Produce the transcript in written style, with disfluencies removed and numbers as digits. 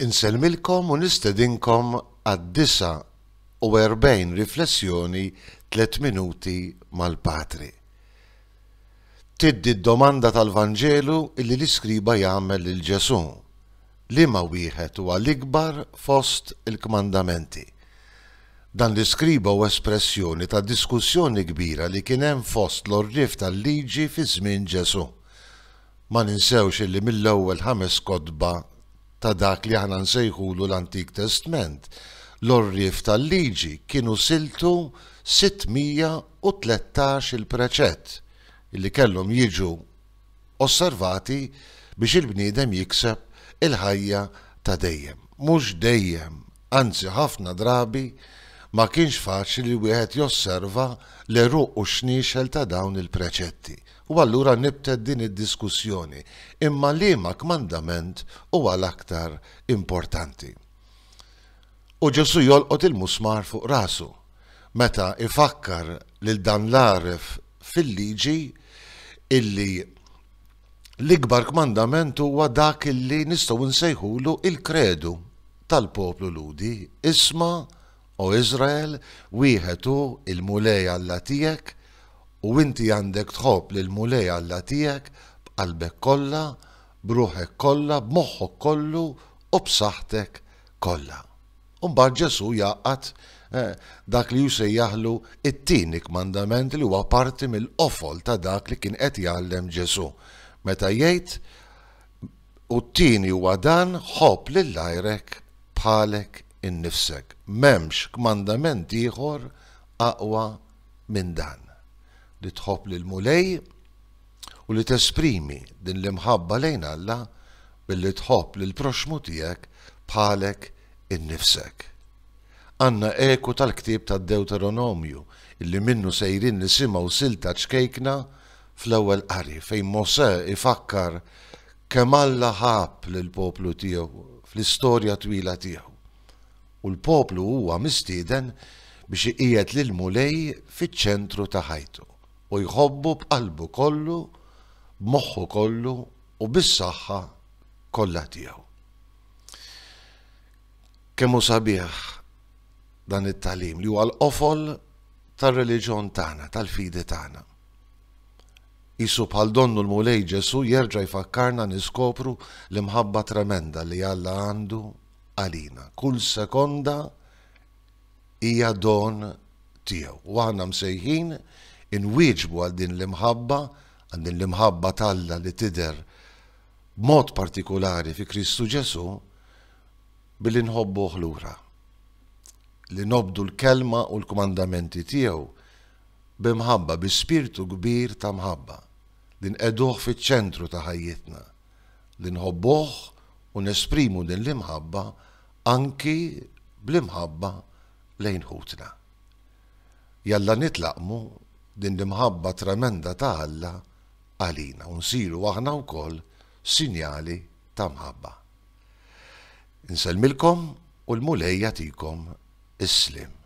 Inselmilkom u nistedinkom għad-49 riflessjoni 3 minuti mal-Patri. Tiddi d-domanda tal-Vanġelu illi l-iskriba jagħmel lil Ġesu. Liema wieħed huwa l-ikbar fost il-kmandamenti. Dan l-iskriba huwa espressjoni ta' diskussjoni kbira li kien hemm fost l-orrif tal-liġi fi żmien Ġesu. Ma ninsewx illi mill-ewwel 5 kotba ta' dak li aħna nsejħulu l-Antik Testament, l-orrif tal-liġi kienu siltu 613 il-preċett illi kellhom jiġu osservati biex il-bniedem jikseb il-ħajja ta' dejjem. Mhux dejjem, anzi ħafna drabi ma kienx faċli li wieħed josserva l-eruq u xniexel ta' dawn il-preċetti. U allura nibted din id-diskussjoni imma liema kmandament huwa l-aktar importanti. U Ġesu jolqot il-musmar fuq rasu meta ifakkar lil dan l-għaref fil-liġi illi l-ikbar kmandament huwa dak illi nistgħu nsejħulu il-kredu tal-poplu Ludi. Isma' o Iżrael, wieħed hu il-mulej Alla tiegħek u inti għandek tħobb lil mulej Alla tiegħek b'qalbek kollha, b'ruħek kollha, b'moħħok kollu u b'saħħtek kollha. U mbagħad Ġesu jaqgħad dak li jusejjaħlu it-tieni kmandament li huwa parti mill-qofol ta' dak li kien qed jgħallem Ġesu. Meta jgħid u t-tieni huwa dan ħobb lil għajrek bħalek innifsek. M'hemmx kmandament ieħor aqwa minn dan. Li tħobb lil mulej u li tesprimi din l-imħabba lejn Alla billi tħobb lil proxmu tiegħek bħalek innifsek. Għandna eku tal-ktieb tad-Deuteronomju illi minnu sejrin nisimgħu silta ċkejkna fl-ewwel qari fejn Mosè ifakkar kemm Alla ħabb lill-poplu tiegħu fl-istorja twila tiegħu. U l-poplu huwa mistieden biex iqiegħed lil mulej fiċ-ċentru ta' ħajtu u jħobbu b'qalbu kollu, b'moħħu kollu u bis-saħħa kollha tiegħu. Kemm hu sabiħ dan it-tagħlim li huwa l-qofol tar-reliġjon tagħna, tal-fidi tagħna. Qisu bħal donnu l-mulej Ġesu jerġa' jfakkarna niskopru l-imħabba tremenda li Alla għandu għalina. Kull sekonda hija don tiegħu. U aħna msejħin inwieġbu għal din l-imħabba tal-Alla li tidher b'mod partikolari fi Kristu Ġesu billi nħobbuh lura. Li nobdu l-kelma u l-komandamenti tiegħu b'imħabba, bi spiritu kbir ta' mħabba, li nqeduh fiċ-ċentru ta' ħajjitna, li nħobbuh u nesprimu din l-imħabba anki bl-imħabba lejn ħutna. Jalla nitlaqmu din l-imħabba tremenda ta' Alla għalina u nsiru aħna wkoll sinjali ta' mħabba. Inselmilkom u l-mulej jagħtikom is-slim.